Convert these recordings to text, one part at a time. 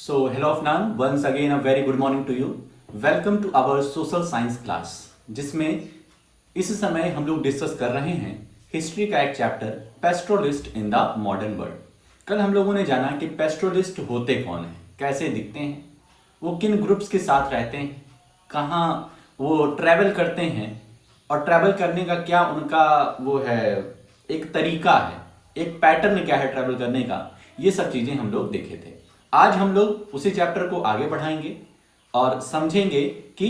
So, hello Afnan, once again a very good morning to you. Welcome to our social science class, जिसमें इस समय हम लोग discuss कर रहे हैं हिस्ट्री का एक chapter pastoralist in the modern world. कल हम लोगों ने जाना कि पेस्ट्रोलिस्ट होते कौन हैं, कैसे दिखते हैं, वो किन ग्रुप्स के साथ रहते हैं, कहाँ वो ट्रैवल करते हैं और ट्रैवल करने का क्या उनका वो है, एक तरीका है, एक पैटर्न क्या है ट्रैवल करने का। ये सब चीज़ें हम लोग देखे थे। आज हम लोग उसी चैप्टर को आगे बढ़ाएंगे और समझेंगे कि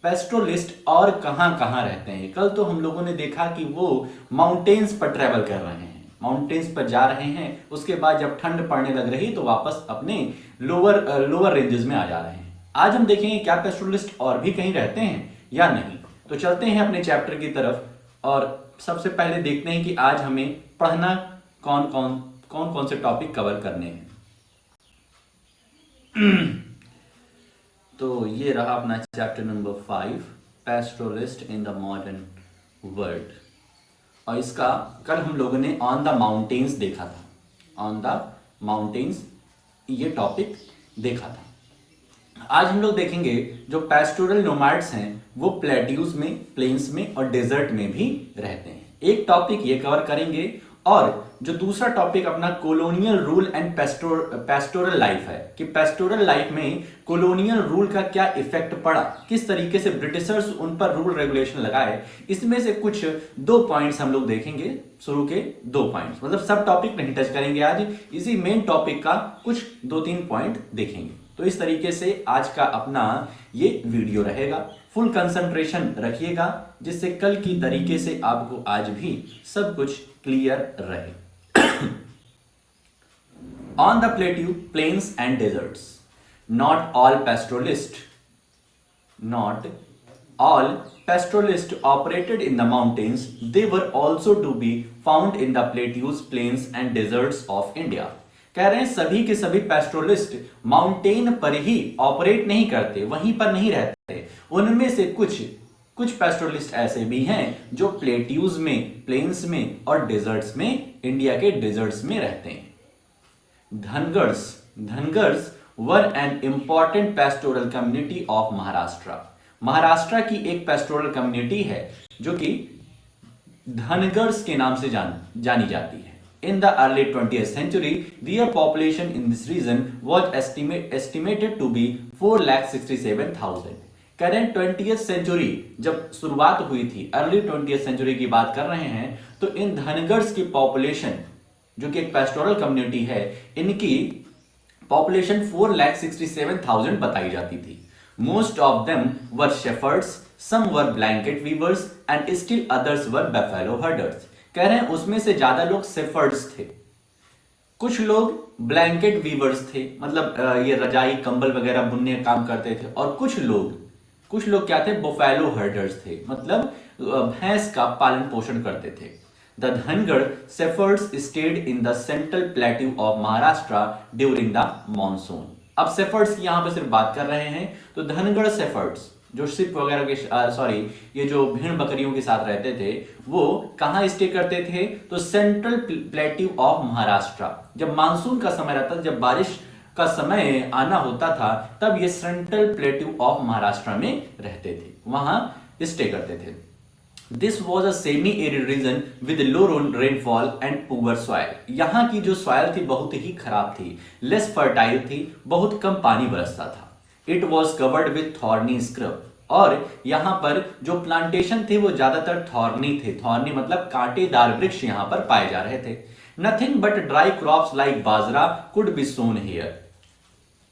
पेस्ट्रोलिस्ट और कहाँ कहाँ रहते हैं। कल तो हम लोगों ने देखा कि वो माउंटेन्स पर ट्रैवल कर रहे हैं, माउंटेन्स पर जा रहे हैं, उसके बाद जब ठंड पड़ने लग रही तो वापस अपने लोअर रेंजेस में आ जा रहे हैं। आज हम देखेंगे क्या पेस्ट्रोलिस्ट और भी कहीं रहते हैं या नहीं। तो चलते हैं अपने चैप्टर की तरफ और सबसे पहले देखते हैं कि आज हमें पढ़ना कौन कौन से टॉपिक कवर करने हैं। तो ये रहा अपना chapter number 5, pastoralist in the modern world. और इसका कल हम लोगों ने ऑन द माउंटेन्स देखा था, ऑन द माउंटेन्स ये टॉपिक देखा था। आज हम लोग देखेंगे जो पेस्टोरल नोमैड्स हैं वो प्लेट्यूज में, प्लेन्स में और डेजर्ट में भी रहते हैं। एक टॉपिक ये कवर करेंगे और जो दूसरा टॉपिक अपना colonial rule and pastoral life है कि पेस्टोरल लाइफ में कॉलोनियल रूल का क्या इफेक्ट पड़ा, किस तरीके से ब्रिटिशर्स उन पर रूल रेगुलेशन लगाए। इसमें से कुछ 2 पॉइंट्स हम लोग देखेंगे, शुरू के 2 पॉइंट्स, मतलब सब टॉपिक नहीं टच करेंगे आज, इसी मेन टॉपिक का कुछ 2-3 पॉइंट देखेंगे। तो इस तरीके से आज का अपना ये वीडियो रहेगा। फुल कंसंट्रेशन रखिएगा जिससे कल की तरीके से आपको आज भी सब कुछ क्लियर रहे। On the plateau, plains and deserts, not all pastoralists operated in the mountains. They were also to be found in the plateaus, plains and deserts of India. कह रहे हैं सभी के सभी पेस्ट्रोलिस्ट माउंटेन पर ही ऑपरेट नहीं करते, वहीं पर नहीं रहते। उनमें से कुछ पेस्ट्रोलिस्ट ऐसे भी हैं जो प्लेट्यूज में, प्लेन्स में और डेजर्ट्स में, इंडिया के डेजर्ट्स में रहते हैं। Dhangars were an important pastoral community of Maharashtra. Maharashtra की एक पेस्टोरल कम्युनिटी है जो कि धनगर्स के नाम से जानी जाती है। In the early 20th century, their population in this region was estimated to be 4,67,000. Current 20th century जब शुरुआत हुई थी, अर्ली 20th सेंचुरी की बात कर रहे हैं, तो इन धनगर्स की पॉपुलेशन जो कि एक पेस्टोरल कम्युनिटी है, इनकी पॉपुलेशन 4,67,000 बताई जाती थी। Most of them were shepherds, some were blanket weavers and still others were buffalo herders. कह रहे हैं उसमें से ज्यादा लोग शेफर्ड्स थे, कुछ लोग ब्लैंकेट वीवर्स थे, मतलब ये रजाई कंबल वगैरह बुनने का काम करते थे, और कुछ लोग क्या थे, बफेलो हर्डर्स थे, मतलब भैंस का पालन पोषण करते थे। The Dhangarh shepherd's stayed in the central plateau of Maharashtra during the monsoon. अब शेफर्ड्स की यहां पर सिर्फ बात कर रहे हैं, तो धनगढ़ शेफर्ड्स जो शिप वगैरह के ये जो भेड़ बकरियों के साथ रहते थे, वो कहां स्टे करते थे, तो सेंट्रल प्लेट्यू ऑफ महाराष्ट्र। जब मानसून का समय रहता था, जब बारिश का समय आना होता था, तब ये सेंट्रल प्लेट्यू ऑफ महाराष्ट्र में रहते थे, वहां स्टे करते थे। This was a semi arid region with low rainfall and poor soil. यहाँ की जो सॉइल थी बहुत ही खराब थी, लेस फर्टाइल थी, बहुत कम पानी बरसता था। It was covered with thorny scrub, और यहाँ पर जो प्लांटेशन थे वो ज्यादातर थॉर्नी थे। थॉर्नी मतलब कांटेदार वृक्ष यहाँ पर पाए जा रहे थे। Nothing but dry crops like bajra could be sown here.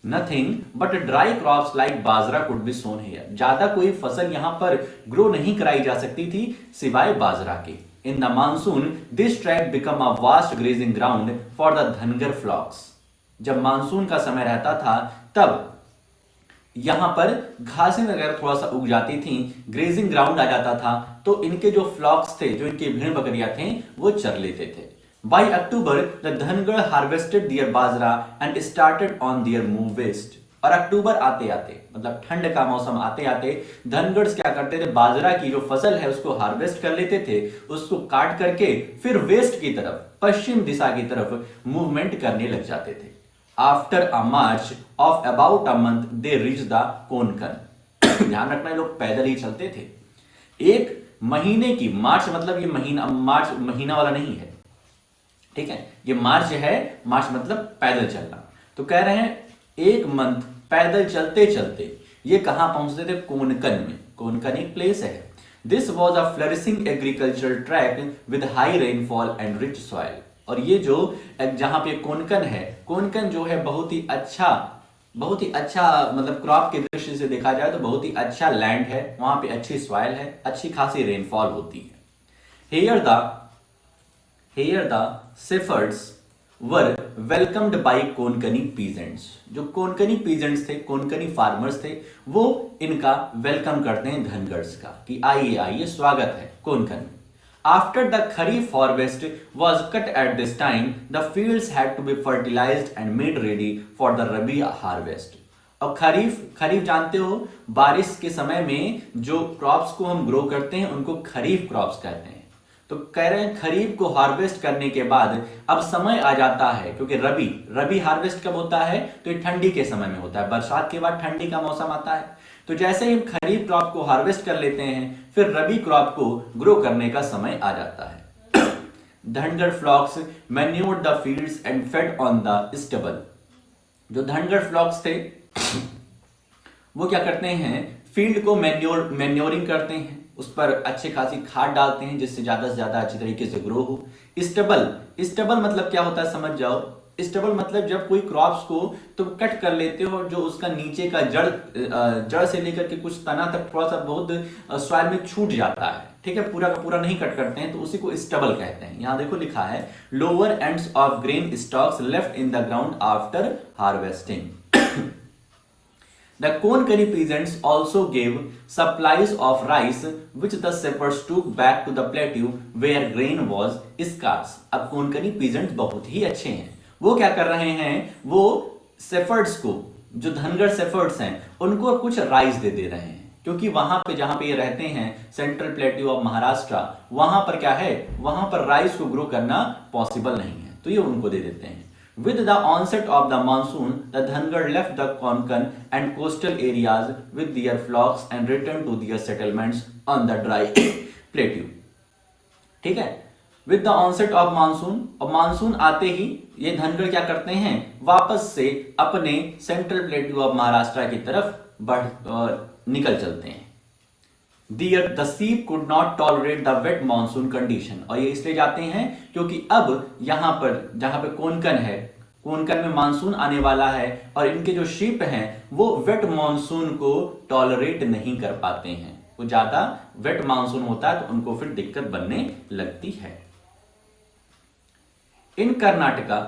Nothing but dry crops like bajra could be sown here. ज्यादा कोई फसल यहाँ पर ग्रो नहीं कराई जा सकती थी सिवाय बाजरा के। In the monsoon this tract become a vast grazing ground for the Dhangar flocks. जब मानसून का समय रहता था तब यहां पर घासें वगैरह थोड़ा सा उग जाती थी, ग्रेजिंग ग्राउंड आ जाता था, तो इनके जो फ्लॉक्स थे, जो इनके भेड़ बकरियां थे, वो चर लेते थे। By October the Dhangar harvested their bajra and started on their move west. और अक्टूबर आते आते, मतलब ठंड का मौसम आते आते, धनगढ़ क्या करते थे, बाजरा की जो फसल है उसको हार्वेस्ट कर लेते थे, उसको काट करके फिर वेस्ट की तरफ, पश्चिम दिशा की तरफ मूवमेंट करने लग जाते थे। After a march of about a month they reach the Konkan. ध्यान रखना, ये लोग पैदल ही चलते थे। एक महीने की, मार्च मतलब ये महीना, मार्च महीना वाला नहीं है, ठीक है, ये मार्च है, मार्च मतलब पैदल चलना। तो कह रहे हैं एक मंथ पैदल चलते चलते ये कहां पहुंचते थे? कोनकन में। कोनकन एक प्लेस है। This was a flourishing agriculture track with high rainfall and rich soil. और ये जो जहां पे कोनकन है, कोनकन जो है बहुत ही अच्छा मतलब क्रॉप के दृष्टि से देखा जाए तो बहुत ही अच्छा लैंड है, वहां पे अच्छी सॉइल है, अच्छी खासी रेनफॉल होती है। Here the shepherds were welcomed by Konkani peasants. जो कोनकनी पीजेंट्स थे, कोनकनी फार्मर्स थे, वो इनका वेलकम करते हैं धनगर्स का, कि आइए आइए, स्वागत है Konkan. After the kharif harvest was cut at this time the fields had to be fertilised and made ready for the rabi harvest. और खरीफ जानते हो, बारिश के समय में जो क्रॉप्स को हम ग्रो करते हैं उनको खरीफ क्रॉप्स कहते हैं। तो कह रहे हैं खरीफ को हार्वेस्ट करने के बाद अब समय आ जाता है, क्योंकि रबी हार्वेस्ट कब होता है? तो ये ठंडी के समय में होता है, बरसात के बाद ठंडी का मौसम आता है। तो जैसे ही हम खरीफ क्रॉप को हार्वेस्ट कर लेते हैं, फिर रबी क्रॉप को ग्रो करने का समय आ जाता है। Dhangar flocks manured the fields and fed on the stubble. जो धनगर फ्लॉक्स थे वो क्या करते हैं? फील्ड को मैन्योरिंग करते हैं, उस पर अच्छी खासी खाद डालते हैं जिससे ज्यादा से ज्यादा अच्छी तरीके से ग्रो हो। स्टबल मतलब क्या होता है समझ जाओ। स्टबल मतलब जब कोई क्रॉप्स को तुम कट कर लेते हो और जो उसका नीचे का जड़ से लेकर के कुछ तना तक थोड़ा सा बहुत सॉइल में छूट जाता है, ठीक है, पूरा का पूरा नहीं कट करते हैं, तो उसी को स्टबल कहते हैं। यहां देखो लिखा है lower ends of grain stocks left in the ground after harvesting. The Konkani peasants also gave supplies of rice which the shepherds took back to the plateau where grain was scarce। अब कोनकनी peasants बहुत ही अच्छे हैं, वो क्या कर रहे हैं? वो शेफर्ड्स को, जो धनगर शेफर्ड्स हैं, उनको कुछ राइस दे रहे हैं, क्योंकि वहां पे जहां पे ये रहते हैं सेंट्रल प्लेट्यू ऑफ महाराष्ट्र, वहां पर क्या है? वहां पर राइस को ग्रो करना पॉसिबल नहीं है, तो ये उनको दे देते हैं। With the onset of the monsoon, the Dhangar left the Konkan and coastal areas with their flocks and returned to their settlements on the dry plateau। ठीक है, with the onset of monsoon, और monsoon आते ही ये धनगर क्या करते हैं? वापस से अपने सेंट्रल प्लेट्यू ऑफ महाराष्ट्र की तरफ निकल चलते हैं। The sheep could not tolerate the wet monsoon condition। और ये इसलिए जाते हैं क्योंकि अब यहां पर जहां पे कोनकन है, कोनकन में मानसून आने वाला है और इनके जो शीप हैं वो वेट मानसून को टॉलरेट नहीं कर पाते हैं। वो ज्यादा वेट मानसून होता है तो उनको फिर दिक्कत बनने लगती है। In Karnataka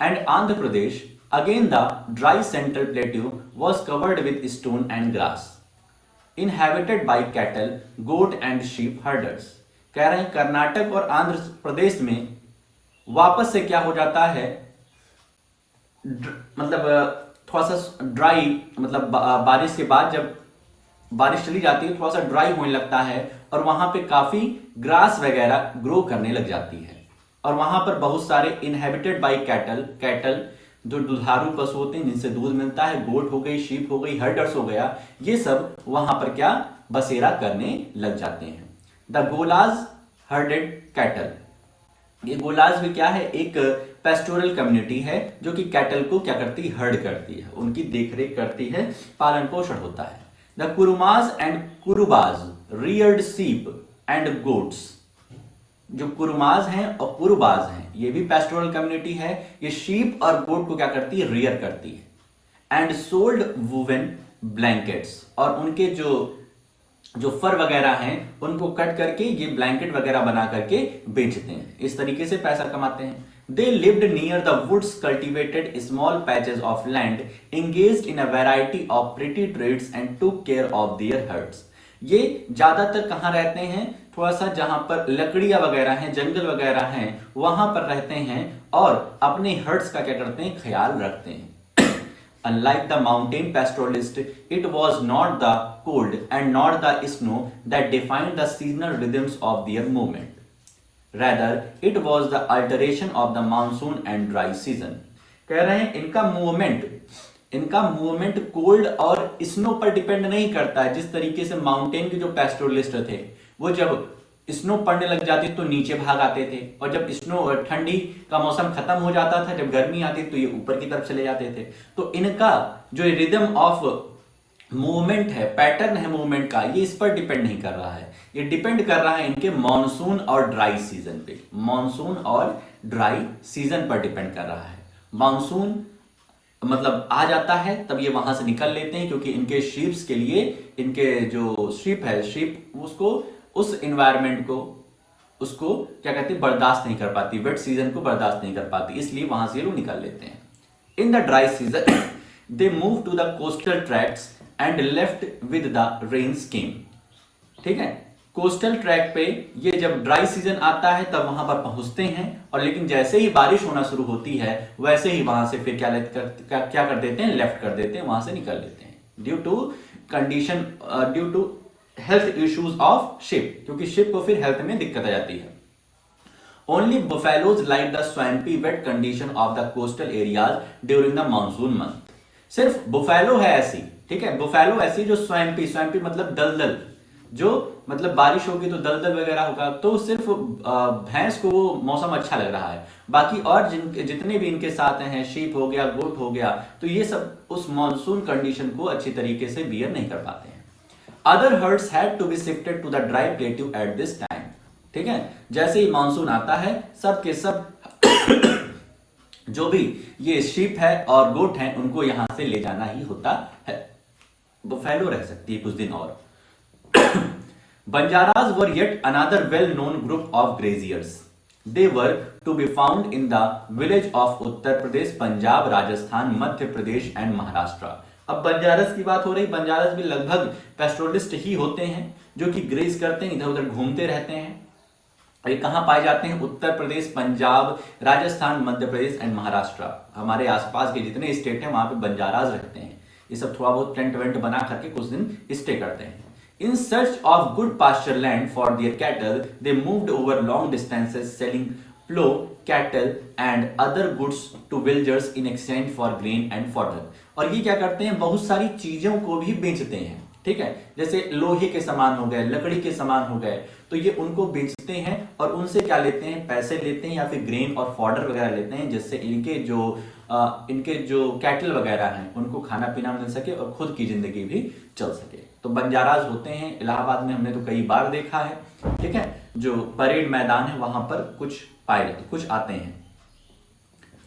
and Andhra Pradesh again the dry central plateau was covered with stone and grass inhabited by cattle, goat and sheep herders। कह रहे हैं कर्नाटक और आंध्र प्रदेश में वापस से क्या हो जाता है? मतलब थोड़ा सा ड्राई, मतलब बारिश के बाद जब बारिश चली जाती है थोड़ा सा ड्राई होने लगता है और वहां पे काफी ग्रास वगैरह ग्रो करने लग जाती है। और वहां पर बहुत सारे इनहेबिटेड बाई कैटल जो दुधारू पशु होते हैं जिनसे दूध मिलता है, गोट हो गई, शीप हो गई, हर्डर्स हो गया, ये सब वहां पर क्या बसेरा करने लग जाते हैं। The Gollas herded cattle. ये गोलाज भी क्या है? एक पेस्टोरल कम्युनिटी है जो कि कैटल को क्या करती है? हर्ड करती है, उनकी देखरेख करती है, पालन पोषण होता है। The Kurumas and Kurubas reared sheep and goats. जो कुरुमाज हैं और कुरुबाज हैं ये भी पेस्टोरल कम्युनिटी है, ये शीप और गोट को क्या करती है? रियर करती है। And sold woven blankets. और उनके जो फर वगैरह हैं उनको कट करके ये ब्लैंकेट वगैरह बना करके बेचते हैं, इस तरीके से पैसा कमाते हैं। They lived near the woods, cultivated small patches of land, engaged in a variety of petty trades and took care of their herds। ये ज्यादातर कहाँ रहते हैं? थोड़ा सा जहां पर लकड़ियां वगैरह हैं, जंगल वगैरह हैं, वहां पर रहते हैं और अपने हर्ड्स का क्या करते हैं? ख्याल रखते हैं। Unlike the mountain pastoralist, it was not the cold and not the snow that defined the seasonal rhythms of their movement. Rather, it was the alteration of the monsoon and dry season. कह रहे हैं इनका movement cold और snow पर depend नहीं करता है। जिस तरीके से माउंटेन के जो पेस्टोरलिस्ट थे वो जब स्नो पड़ने लग जाती तो नीचे भाग आते थे, और जब स्नो ठंडी का मौसम खत्म हो जाता था, जब गर्मी आती तो ये ऊपर की तरफ चले जाते थे। तो इनका जो रिदम ऑफ मूवमेंट है, पैटर्न है मूवमेंट का, ये इस पर डिपेंड नहीं कर रहा है, ये डिपेंड कर रहा है इनके मॉनसून और ड्राई सीजन पे। मॉनसून और ड्राई सीजन पर डिपेंड कर रहा है। मॉनसून मतलब आ जाता है तब ये वहां से निकल लेते हैं, क्योंकि इनके शीप्स के लिए, इनके जो शीप उसको उस एनवायरनमेंट को उसको क्या कहते हैं बर्दाश्त नहीं कर पाती, वेट सीजन को बर्दाश्त नहीं कर पाती, इसलिए वहां से ये लोग निकल लेते हैं। In the dry season they move to the coastal tracts and left with the rain scheme. ठीक है, कोस्टल ट्रैक पे ये जब ड्राई सीजन आता है तब वहां पर पहुंचते हैं, और लेकिन जैसे ही बारिश होना शुरू होती है वैसे ही वहां से फिर क्या कर देते हैं, लेफ्ट कर देते हैं, वहां से निकल लेते हैं, due to condition, due to health issues of sheep, क्योंकि शिप को फिर हेल्थ में दिक्कत आ जाती है। Only buffaloes like the swampy wet condition of the coastal areas during the monsoon month. सिर्फ बुफेलो है ऐसी, ठीक है, बुफेलो ऐसी जो स्वैम्पी मतलब दलदल, जो मतलब बारिश होगी तो दलदल वगैरह होगा, तो सिर्फ भैंस को वो मौसम अच्छा लग रहा है। बाकी और जितने भी इनके साथ हैं, शीप हो गया, गोट हो गया, तो ये सब उस मॉनसून कंडीशन को अच्छी तरीके से बियर नहीं कर पाते हैं। Other herds had to be shifted to the dry plateau at this time. ठीक है, जैसे ही मानसून आता है सब के सब जो भी ये शीप है और गोट हैं उनको यहां से ले जाना ही होता है। बुफेलो रह सकती है कुछ दिन और। Banjaras were yet another well-known group of graziers. They were to be found in the village of Uttar Pradesh, Punjab, Rajasthan, Madhya Pradesh and Maharashtra. अब बंजारस की बात हो रही, बंजारस भी लगभग पेस्टोरलिस्ट ही होते हैं जो कि ग्रेज करते हैं, इधर उधर घूमते रहते हैं। ये कहाँ पाए जाते हैं? उत्तर प्रदेश, पंजाब, राजस्थान, मध्य प्रदेश एंड महाराष्ट्र। हमारे आसपास के जितने स्टेट हैं वहां पे बंजाराज रहते हैं। ये सब थोड़ा बहुत टेंट वेंट बना करके कुछ दिन स्टे करते हैं। In search of good pasture land for their cattle, they moved over long distances, selling plough, cattle, and other goods to villagers in exchange for grain and fodder. और ये क्या करते हैं, बहुत सारी चीजों को भी बेचते हैं। ठीक है, जैसे लोहे के सामान हो गए, लकड़ी के सामान हो गए, तो ये उनको बेचते हैं और उनसे क्या लेते हैं, पैसे लेते हैं या फिर ग्रेन और फॉडर वगैरह लेते हैं, जिससे इनके जो कैटल वगैरह हैं उनको खाना पीना मिल सके और खुद की जिंदगी भी चल सके। तो बंजाराज होते हैं इलाहाबाद में, हमने तो कई बार देखा है। ठीक है, जो परेड मैदान है वहां पर कुछ पाए जाते, कुछ आते हैं।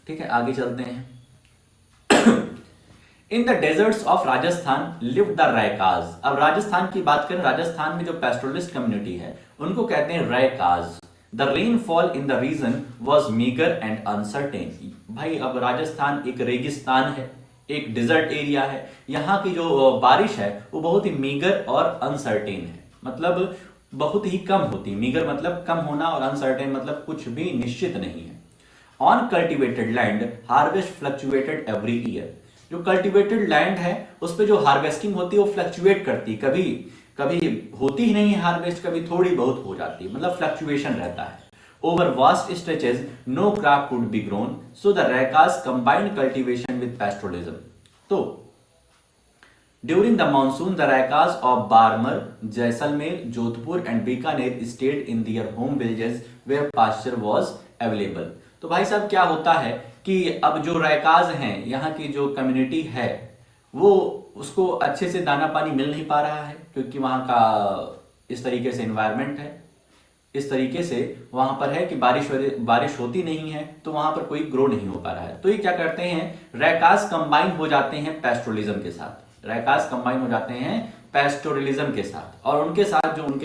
ठीक है, आगे चलते हैं। In the deserts of Rajasthan live the Raikas. अब राजस्थान की बात करें, राजस्थान में जो पेस्टोरलिस्ट कम्युनिटी है उनको कहते हैं Raikas. The rainfall in the region was meagre and uncertain. भाई अब राजस्थान एक रेगिस्तान है, एक डिजर्ट एरिया है, यहाँ की जो बारिश है वो बहुत ही मीगर और अनसर्टेन है, मतलब बहुत ही कम होती है। मीगर मतलब कम होना और अनसर्टेन मतलब कुछ भी निश्चित नहीं है। On cultivated land harvest fluctuated every year. जो कल्टिवेटेड लैंड है उस पर जो हार्वेस्टिंग होती है वो फ्लक्चुएट करती है, कभी कभी होती ही नहीं है हार्वेस्ट, कभी थोड़ी बहुत हो जाती है, मतलब फ्लक्चुएशन रहता है। Over vast stretches, no crop could be grown, so the Raikas combined cultivation with pastoralism. So, during the monsoon, the Raikas of Barmer, Jaisalmer, Jodhpur and Bikaner stayed in their home villages where pasture was available. तो भाई साहब क्या होता है कि अब जो रैकाज हैं, यहाँ की जो कम्युनिटी है, वो उसको अच्छे से दाना पानी मिल नहीं पा रहा है, क्योंकि वहाँ का इस तरीके से एनवायरनमेंट है, इस तरीके से वहां पर है कि बारिश होती नहीं है, तो वहां पर कोई ग्रो नहीं हो पा रहा है। तो ये क्या करते हैं, रैकाज कंबाइन हो जाते हैं पेस्टोरलिज्म के साथ। रैकाज कंबाइन हो जाते हैं पेस्टोरलिज्म के साथ, और उनके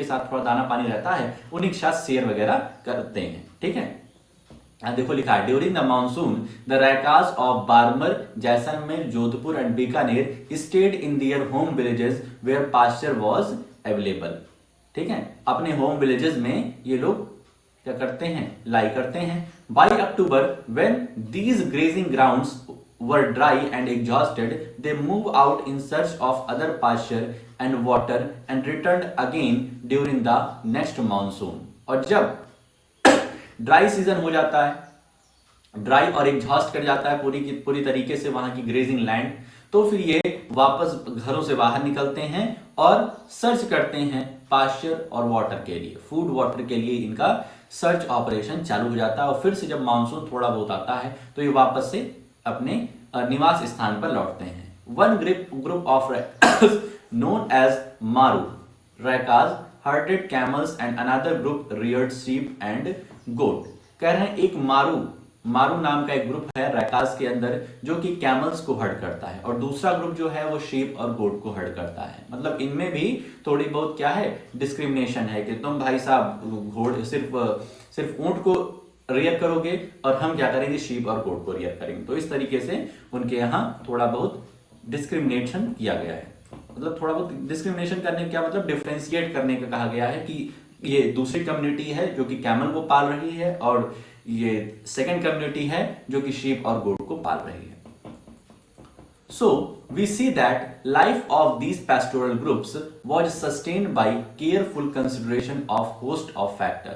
साथ थोड़ा दाना पानी रहता है, उन्हीं के साथ शेयर वगैरह करते हैं। ठीक है, देखो लिखा है, during the monsoon the Raikas of Barmer, Jaisalmer, Jodhpur and Bikaner stayed in their home villages where pasture was available. ठीक है, अपने होम विलेजेस में ये लोग क्या करते हैं, लाई करते हैं। By October when these grazing grounds were dry and exhausted, they move out in search of other pasture and water and returned again during the next monsoon. और जब ड्राई सीजन हो जाता है, ड्राई और एग्जॉस्ट कर जाता है पूरी तरीके से वहां की ग्रेजिंग लैंड, तो फिर ये वापस घरों से बाहर निकलते हैं और सर्च करते हैं पास्चर और वाटर के लिए, फूड वाटर के लिए इनका सर्च ऑपरेशन चालू हो जाता है। और फिर से जब मानसून थोड़ा बहुत आता है तो ये वापस से अपने निवास स्थान पर लौटते हैं। One group of known as Maru Raikas herded camels and another group reared sheep and goat. कह रहे हैं एक मारू नाम का एक ग्रुप है रैकाज के अंदर जो कि कैमल्स को हर्ड करता है, और दूसरा ग्रुप जो है वो शीप और गोट को हर्ड करता है। मतलब इनमें भी थोड़ी बहुत क्या है, डिस्क्रिमिनेशन है कि तुम भाई साहब घोड़े सिर्फ ऊंट को रियर करोगे और हम क्या करेंगे, शीप और गोट को रियर करेंगे। तो इस तरीके से उनके यहाँ थोड़ा बहुत डिस्क्रिमिनेशन किया गया है। मतलब थोड़ा बहुत डिस्क्रिमिनेशन करने का क्या मतलब, डिफ्रेंशिएट करने का कहा गया है कि ये दूसरी कम्युनिटी है जो कि कैमल को पाल रही है और ये सेकंड कम्युनिटी है जो कि शीप और गोट को पाल रही है। So we see that life of these pastoral groups was sustained by careful consideration of host of factor.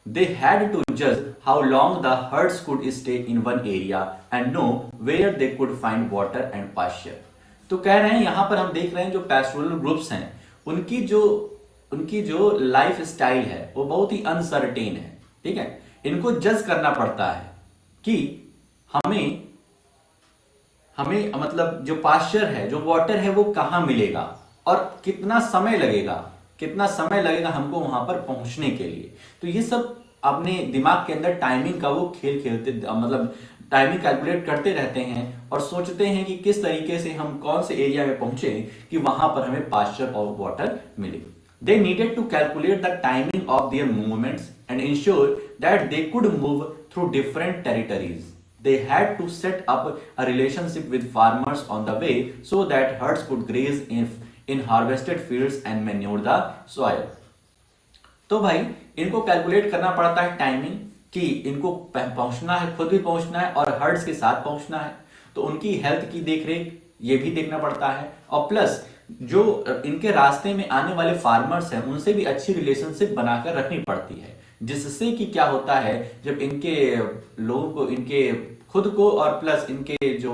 They had to judge how long the herds could stay in one area and know where they could find water and pasture. तो कह रहे हैं यहां पर हम देख रहे हैं जो पेस्टोरल ग्रुप्स हैं उनकी जो लाइफ स्टाइल है वो बहुत ही अनसर्टेन है। ठीक है, इनको जज करना पड़ता है कि हमें मतलब जो पास्चर है, जो वाटर है वो कहां मिलेगा और कितना समय लगेगा हमको वहां पर पहुंचने के लिए। तो ये सब अपने दिमाग के अंदर टाइमिंग का वो खेल खेलते, मतलब टाइमिंग कैलकुलेट करते रहते हैं और सोचते हैं कि किस तरीके से हम कौन से एरिया में पहुंचे कि वहां पर हमें पास्चर और वाटर मिले। They needed to calculate the timing of their movements and ensure that they could move through different territories. They had to set up a relationship with farmers on the way so that herds could graze in harvested fields and manure the soil. तो भाई इनको calculate करना पड़ता है timing कि इनको पहुंचना है, खुद भी पहुंचना है और हर्ड्स के साथ पहुंचना है। तो उनकी हेल्थ की देखरेख ये भी देखना पड़ता है, और प्लस जो इनके रास्ते में आने वाले फार्मर्स हैं उनसे भी अच्छी रिलेशनशिप बनाकर रखनी पड़ती है, जिससे कि क्या होता है जब इनके लोगों को, इनके खुद को और प्लस इनके जो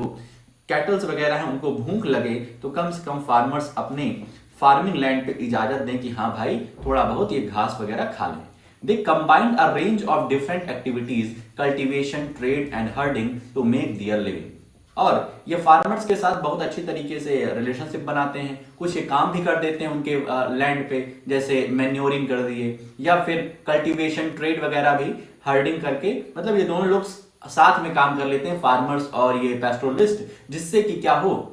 कैटल्स वगैरह हैं उनको भूख लगे तो कम से कम फार्मर्स अपने फार्मिंग लैंड पे इजाजत दें कि हाँ भाई थोड़ा बहुत ये घास वगैरह खा लें। They combined a range of different activities, cultivation, trade and herding to make their living. और ये फार्मर्स के साथ बहुत अच्छी तरीके से रिलेशनशिप बनाते हैं, कुछ ये काम भी कर देते हैं उनके लैंड पे, जैसे मैन्योरिंग कर दिए या फिर कल्टीवेशन, ट्रेड वगैरह भी हर्डिंग करके, मतलब ये दोनों लोग साथ में काम कर लेते हैं फार्मर्स और ये पेस्टोरलिस्ट, जिससे कि क्या हो,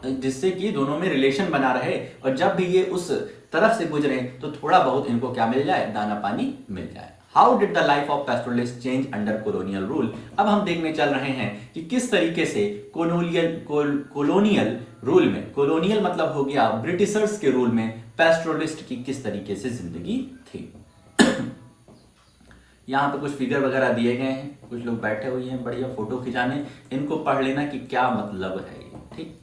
जिससे कि दोनों में रिलेशन बना रहे और जब भी ये उस तरफ से गुजरे तो थोड़ा बहुत इनको क्या मिल जाए, दाना पानी मिल जाए। How did the life of pastoralist change under colonial rule. अब हम देखने चल रहे हैं कि किस तरीके से कॉलोनियल रूल में, कॉलोनियल मतलब हो गया ब्रिटिशर्स के रूल में, पेस्टोरलिस्ट की किस तरीके से जिंदगी थी। यहाँ पे कुछ फिगर वगैरह दिए गए हैं, कुछ लोग बैठे हुए हैं बढ़िया फोटो खिंचाने, इनको पढ़ लेना कि क्या मतलब है ये। ठीक,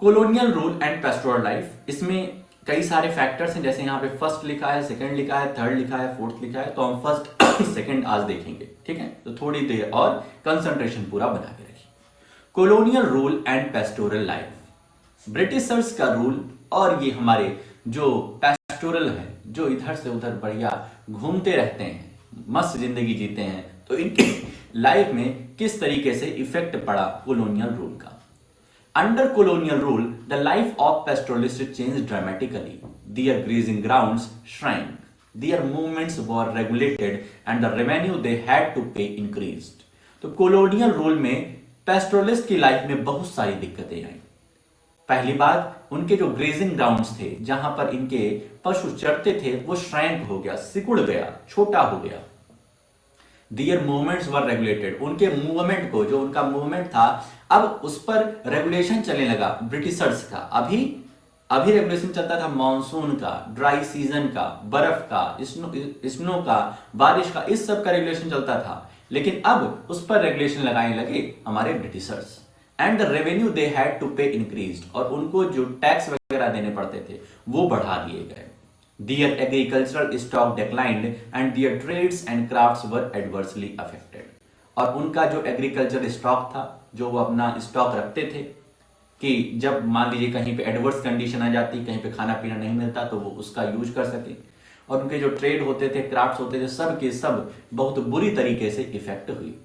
colonial rule and pastoral life, इसमें कई सारे फैक्टर्स हैं, जैसे यहाँ पे फर्स्ट लिखा है, सेकंड लिखा है, थर्ड लिखा है, फोर्थ लिखा है, तो हम फर्स्ट सेकंड आज देखेंगे। ठीक है, तो थोड़ी देर और कंसंट्रेशन पूरा बना के रखिए। Colonial rule and pastoral life, Britishers का रूल और ये हमारे जो पेस्टोरल है, जो इधर से उधर बढ़िया घूमते रहते हैं, मस्त जिंदगी जीते हैं, तो इनकी लाइफ में किस तरीके से इफेक्ट पड़ा कॉलोनियल रूल का। Under colonial rule, the life of pastoralists changed dramatically. Their grazing grounds shrank, their movements were regulated, and the revenue they had to pay increased. तो colonial rule में pastoralist की life में बहुत सारी दिक्कतें आई। पहली बात, उनके जो ग्रेजिंग ग्राउंड्स थे, जहां पर इनके पशु चरते थे, वो श्रैंक हो गया, सिकुड़ गया, छोटा हो गया। Their movements were regulated, उनके मूवमेंट को, जो उनका मूवमेंट था, अब उस पर रेगुलेशन चलने लगा ब्रिटिशर्स का। अभी रेगुलेशन चलता था मॉनसून का, ड्राई सीजन का, बर्फ का, स्नो का, बारिश का, इस सब का रेगुलेशन चलता था। लेकिन अब उस पर रेगुलेशन लगाने लगे हमारे Britishers. And the revenue they had to pay increased, और उनको जो टैक्स वगैरह देने पड़ते थे वो बढ़ा दिए गए। Their agricultural stock declined and their trades and crafts were adversely affected. और उनका जो एग्रीकल्चर स्टॉक था, जो वो अपना स्टॉक रखते थे कि जब मान लीजिए कहीं पे एडवर्स कंडीशन आ जाती, कहीं पे खाना पीना नहीं मिलता, तो वो उसका यूज कर सके। और उनके जो ट्रेड होते थे, क्राफ्ट्स होते थे, सब के सब बहुत बुरी तरीके से इफेक्ट हुई।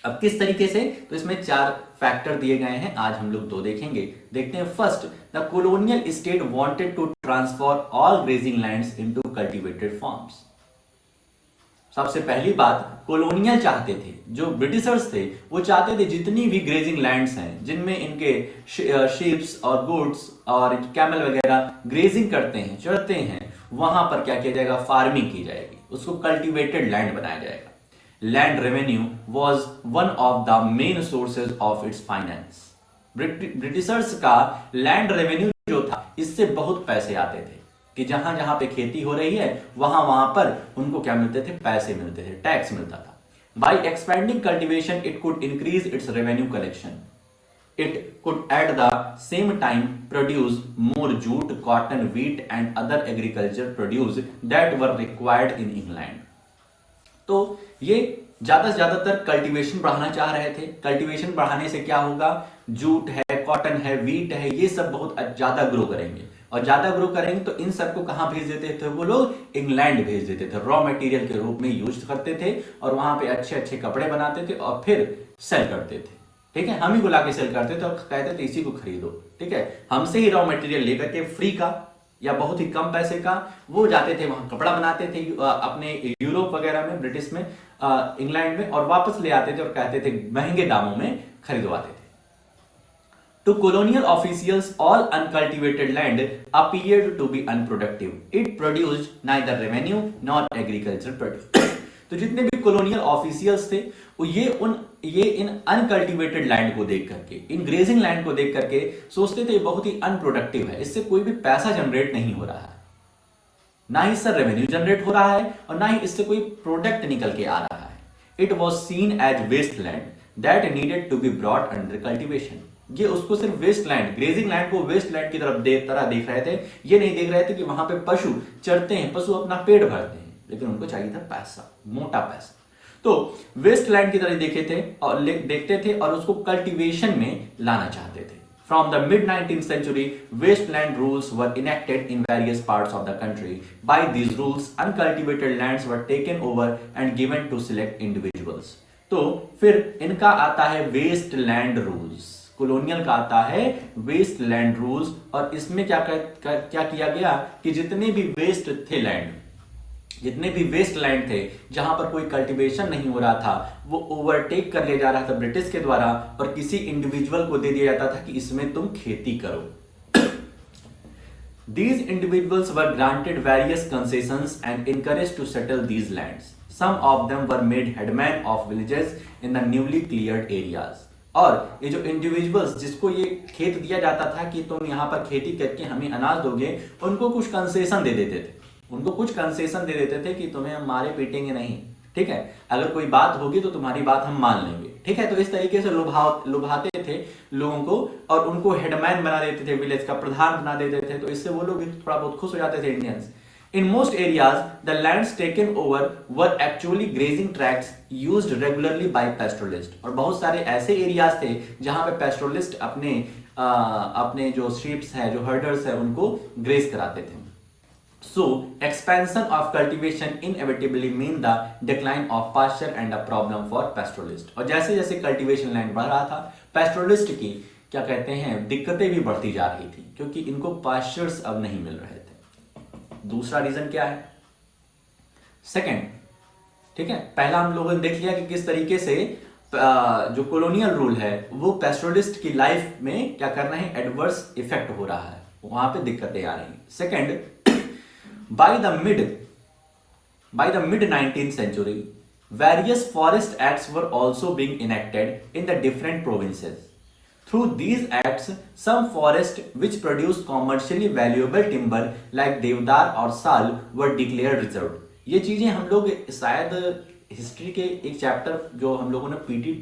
अब किस तरीके से, तो इसमें 4 फैक्टर दिए गए हैं, आज हम लोग 2 देखेंगे। देखते हैं first, the colonial state wanted to transform all grazing lands into cultivated farms. सबसे पहली बात, कॉलोनियल चाहते थे, जो ब्रिटिशर्स थे वो चाहते थे जितनी भी ग्रेजिंग लैंड्स हैं जिनमें इनके शीप्स और गुड्स और कैमल वगैरह ग्रेजिंग करते हैं, चढ़ते हैं, वहां पर क्या किया जाएगा, फार्मिंग की जाएगी, उसको कल्टीवेटेड लैंड बनाया जाएगा। Land revenue was one of the main sources of its finance. Britishers का लैंड रेवेन्यू जो था, इससे बहुत पैसे आते थे कि जहां जहां पे खेती हो रही है वहां वहां पर उनको क्या मिलते थे, पैसे मिलते थे, टैक्स मिलता था। By expanding cultivation it could increase its revenue collection. It could at the same time produce more jute, cotton, wheat and other agriculture produce that were required in England. तो ये ज्यादा से ज्यादातर कल्टीवेशन बढ़ाना चाह रहे थे। कल्टीवेशन बढ़ाने से क्या होगा, जूट है, कॉटन है, व्हीट है, ये सब बहुत ज्यादा ग्रो करेंगे, और ज्यादा ग्रो करेंगे तो इन सबको कहां भेज देते थे वो लोग, इंग्लैंड भेज देते थे, रॉ मटेरियल के रूप में यूज करते थे, और वहां पे अच्छे अच्छे कपड़े बनाते थे और फिर सेल करते थे। ठीक है, हम ही को लाके सेल करते थे और कहते थे इसी को खरीदो। ठीक है, हमसे ही रॉ मटेरियल लेकर के फ्री का या बहुत ही कम पैसे का वो जाते थे, वहां कपड़ा बनाते थे अपने यूरोप वगैरह में, ब्रिटिश में, इंग्लैंड में, और वापस ले आते थे और कहते थे महंगे दामों में खरीदवाते थे। To colonial officials, all uncultivated land appeared to be unproductive. It produced neither revenue nor agricultural produce. तो जितने भी colonial officials थे वो ये इन अनकल्टिवेटेड लैंड को देख करके, इन ग्रेजिंग लैंड को देख करके सोचते थे बहुत ही अनप्रोडक्टिव है, इससे कोई भी पैसा जनरेट नहीं हो रहा है, ना ही इससे रेवेन्यू जनरेट हो रहा है और ना ही इससे कोई प्रोडक्ट निकल के आ रहा है। It was seen as waste land that needed to be brought under cultivation. ये उसको सिर्फ वेस्ट लैंड, ग्रेजिंग लैंड को वेस्ट लैंड की तरफ देख रहे थे। ये नहीं देख रहे थे कि वहां पे पशु चरते हैं, पशु अपना पेट भरते हैं, लेकिन उनको चाहिए था पैसा, मोटा पैसा। तो वेस्ट लैंड की तरह देखे थे और देखते थे और उसको कल्टीवेशन में लाना चाहते थे। From the mid-19th century, wasteland rules were enacted in various parts of the country. By these rules, uncultivated lands were taken over and given to select individuals. तो फिर इनका आता है वेस्ट लैंड रूल्स, कॉलोनियल का आता है waste land rules, और इसमें क्या किया गया कि जितने भी वेस्ट थे लैंड, जितने भी वेस्ट लैंड थे जहां पर कोई कल्टीवेशन नहीं हो रहा था, वो ओवरटेक कर लिया जा रहा था ब्रिटिश के द्वारा और किसी इंडिविजुअल को दे दिया जाता था कि इसमें तुम खेती करो। These individuals were granted various concessions and encouraged to settle these lands. Some of them were made headmen of villages in the newly cleared areas. और ये जो इंडिविजुअल्स जिसको ये खेत दिया जाता था कि तुम यहाँ पर खेती करके हमें अनाज दोगे, उनको कुछ कंसेशन दे देते थे, उनको कुछ कंसेशन दे देते थे कि तुम्हें हम मारे पीटेंगे नहीं, ठीक है, अगर कोई बात होगी तो तुम्हारी बात हम मान लेंगे, ठीक है। तो इस तरीके से लुभाते थे लोगों को और उनको हेडमैन बना देते थे, विलेज का प्रधान बना देते थे, तो इससे वो लोग भी थोड़ा बहुत खुश हो जाते थे Indians. In most areas, the lands taken over were actually grazing tracts used regularly by pastoralists. और बहुत सारे ऐसे एरियाज थे जहां पे पेस्टोरलिस्ट अपने जो शीप्स हैं, जो हर्डर्स हैं, उनको ग्रेज कराते थे। So, expansion of cultivation inevitably mean the decline of pasture and a problem for pastoralist. और जैसे जैसे कल्टीवेशन लैंड बढ़ रहा था, पेस्टोरलिस्ट की क्या कहते हैं दिक्कतें भी बढ़ती जा रही थी, क्योंकि इनको पास्चर्स अब नहीं मिल रहे थे। दूसरा रीजन क्या है, सेकंड, ठीक है, पहला हम लोगों ने देख लिया कि किस तरीके से जो कॉलोनियल रूल है वो पेस्टोरलिस्ट की लाइफ में क्या कर रहे हैं, एडवर्स इफेक्ट हो रहा है, वहां पे दिक्कतें आ रही हैं। Second, by the mid 19th century, various forest acts were also being enacted in the different provinces. Through these acts, some forests which produced commercially valuable timber like देवदार और साल were declared reserved. ये चीजें हम लोग शायद history के एक चैप्टर जो हम लोगों ने पीटी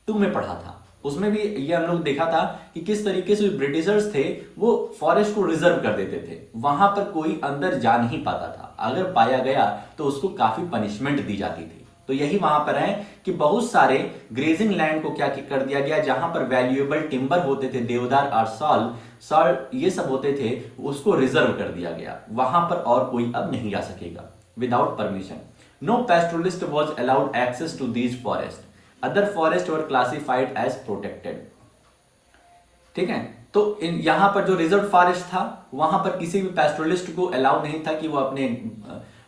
2 में पढ़ा था, उसमें भी ये हम लोग देखा था कि किस तरीके से ब्रिटिशर्स थे वो फॉरेस्ट को रिजर्व कर देते थे, वहां पर कोई अंदर जा नहीं पाता था, अगर पाया गया तो उसको काफी पनिशमेंट दी जाती थी। तो यही वहां पर है कि बहुत सारे ग्रेजिंग लैंड को क्या कर दिया गया, जहां पर वैल्यूएबल टिम्बर होते थे, देवदार और साल ये सब होते थे, उसको रिजर्व कर दिया गया, वहां पर और कोई अब नहीं जा सकेगा without permission. No pastoralist was allowed access to these forest, other forest were classified as protected. ठीक है, तो यहां पर जो रिजर्व फॉरेस्ट था वहां पर किसी भी पैस्टोरलिस्ट को अलाउ नहीं था कि वो अपने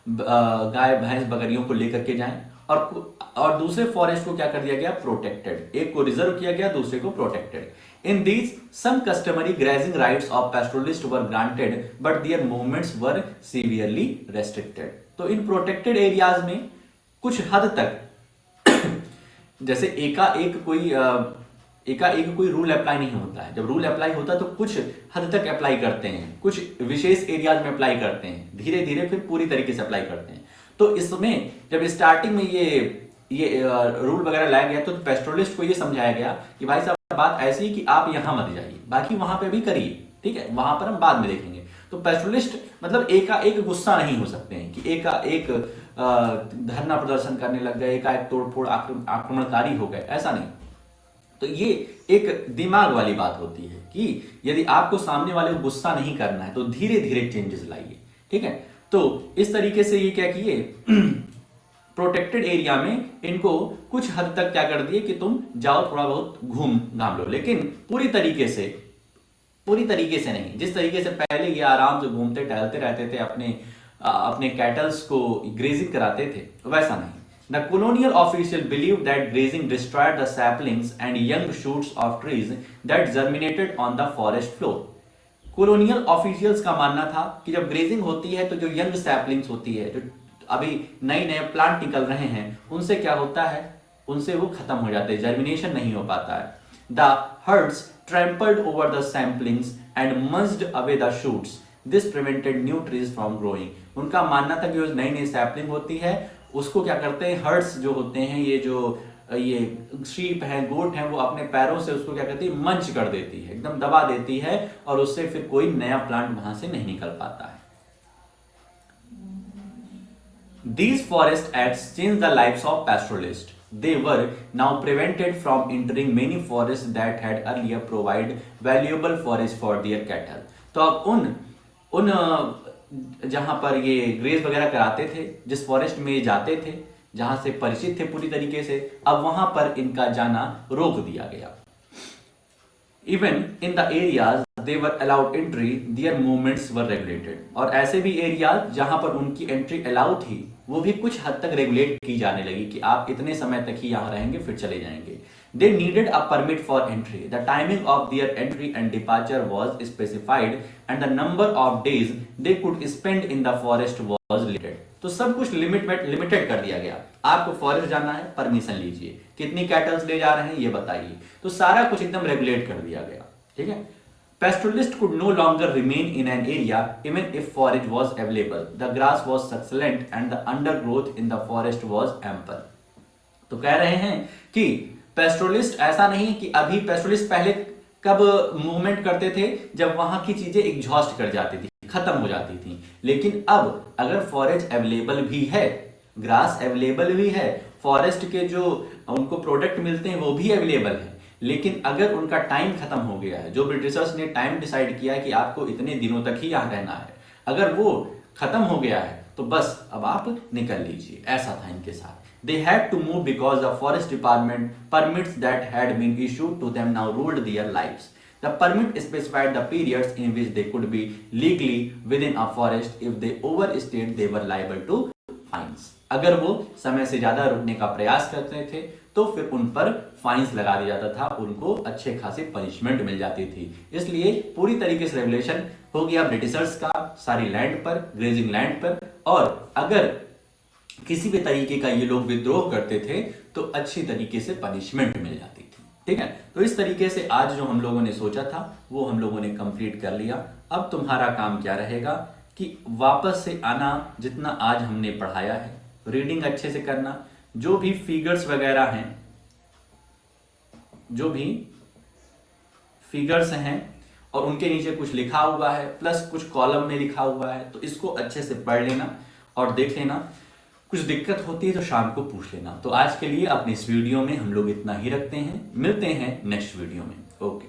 गाय भैंस बकरियों को लेकर के जाएं, और दूसरे फॉरेस्ट को क्या कर दिया गया, प्रोटेक्टेड। एक को रिजर्व किया गया, दूसरे को protected. In these some customary grazing rights of pastoralist were granted but their movements were severely restricted. तो इन प्रोटेक्टेड एरियाज में कुछ हद तक जैसे एकाएक कोई रूल अप्लाई नहीं होता है, जब रूल अप्लाई होता है तो कुछ हद तक अप्लाई करते हैं, कुछ विशेष एरियाज में अप्लाई करते हैं, धीरे धीरे फिर पूरी तरीके से अप्लाई करते हैं। तो इसमें जब स्टार्टिंग में ये रूल वगैरह लाया गया तो पेस्टोरलिस्ट को ये समझाया गया कि भाई साहब बात ऐसी है कि आप यहां मत जाइए, बाकी वहां पे भी करिए, ठीक है, वहां पर हम बाद में देखेंगे। तो पेस्टोरलिस्ट मतलब एकाएक गुस्सा नहीं हो सकते हैं कि एकाएक धरना प्रदर्शन करने लग गए, एकाएक तोड़फोड़ आक्रमणकारी हो गए, ऐसा नहीं। तो ये एक दिमाग वाली बात होती है कि यदि आपको सामने वाले को गुस्सा नहीं करना है तो धीरे धीरे चेंजेस लाइए, ठीक है। तो इस तरीके से ये क्या किए प्रोटेक्टेड एरिया में इनको कुछ हद तक क्या कर दिए कि तुम जाओ थोड़ा बहुत घूम घाम लो, लेकिन पूरी तरीके से नहीं। जिस तरीके से पहले ये आराम से घूमते टहलते रहते थे, अपने कैटल्स को ग्रेजिंग कराते थे, वैसा नहीं। The colonial official believed that grazing destroyed the saplings and young shoots of trees that germinated on the forest floor. Colonial officials का मानना था कि जब ग्रेजिंग होती है तो जो यंग सैपलिंग्स होती है, जो अभी नए नए प्लांट निकल रहे हैं, उनसे क्या होता है, उनसे वो खत्म हो जाते हैं, जर्मिनेशन नहीं हो पाता है। The herds trampled over the saplings and munched away the shoots. This prevented new trees from growing. उनका मानना था कि जो नई नई सैपलिंग होती है उसको क्या करते हैं, हर्ड्स जो होते हैं, ये शीप है, गोट है, वो अपने पैरों से उसको क्या करती है, मंच कर देती है, एकदम दबा देती है, और उससे फिर कोई नया प्लांट वहां से नहीं निकल पाता है। These forest acts changed the lives of pastoralists. They were now prevented from entering many forests that had earlier provided valuable forage for their cattle. तो अब उन जहां पर ये ग्रेज वगैरह कराते थे, जिस फॉरेस्ट में ये जाते थे, जहां से परिचित थे पूरी तरीके से, अब वहां पर इनका जाना रोक दिया गया। Even in the areas they were allowed entry, their movements were regulated. और ऐसे भी एरियाज जहां पर उनकी एंट्री अलाउ थी, वो भी कुछ हद तक रेगुलेट की जाने लगी कि आप इतने समय तक ही यहां रहेंगे, फिर चले जाएंगे। They needed a permit for entry. The timing of their entry and departure was specified, and the number of days they could spend in the forest was limited. तो सब कुछ लिमिटेड कर दिया गया। आपको फॉरेस्ट जाना है, परमिशन लीजिए, कितनी कैटल्स ले जा रहे हैं ये बताइए, तो सारा कुछ एकदम रेगुलेट कर दिया गया, ठीक है। Pastoralists could no longer remain in an area even if forage was available. The grass was succulent and the undergrowth in the forest was ample. तो कह रहे हैं कि पेस्टोरलिस्ट ऐसा नहीं कि अभी पेस्टोरलिस्ट पहले कब मूवमेंट करते थे, जब वहां की चीजें एग्जॉस्ट कर जाती थी, खत्म हो जाती थी। लेकिन अब अगर फॉरेस्ट अवेलेबल भी है, ग्रास अवेलेबल भी है, फॉरेस्ट के जो उनको प्रोडक्ट मिलते हैं वो भी अवेलेबल है, लेकिन अगर उनका टाइम खत्म हो गया है, जो ब्रिटिशर्स ने टाइम डिसाइड किया है कि आपको इतने दिनों तक ही यहां रहना है, अगर वो खत्म हो गया है तो बस अब आप निकल लीजिए, ऐसा था इनके साथ। They had to move because the forest department permits that had been issued to them now ruled their lives. The permit specified the periods in which they could be legally within a forest. If they overstayed, they were liable to fines. अगर वो समय से ज्यादा रुकने का प्रयास करते थे तो फिर उन पर फाइन्स लगा दिया जाता था, उनको अच्छे खासे पनिशमेंट मिल जाती थी। इसलिए पूरी तरीके से रेगुलेशन हो गया ब्रिटिशर्स का सारी लैंड पर, ग्रेजिंग लैंड पर, और अगर किसी भी तरीके का ये लोग विद्रोह करते थे तो अच्छी तरीके से पनिशमेंट मिल जाती थी, ठीक है। तो इस तरीके से आज जो हम लोगों ने सोचा था वो हम लोगों ने कंप्लीट कर लिया। अब तुम्हारा काम क्या रहेगा कि वापस से आना, जितना आज हमने पढ़ाया है, रीडिंग अच्छे से करना, जो भी फिगर्स वगैरह हैं, जो भी फिगर्स हैं और उनके नीचे कुछ लिखा हुआ है प्लस कुछ कॉलम में लिखा हुआ है, तो इसको अच्छे से पढ़ लेना और देख लेना। कुछ दिक्कत होती है तो शाम को पूछ लेना। तो आज के लिए अपने इस वीडियो में हम लोग इतना ही रखते हैं, मिलते हैं नेक्स्ट वीडियो में। ओके।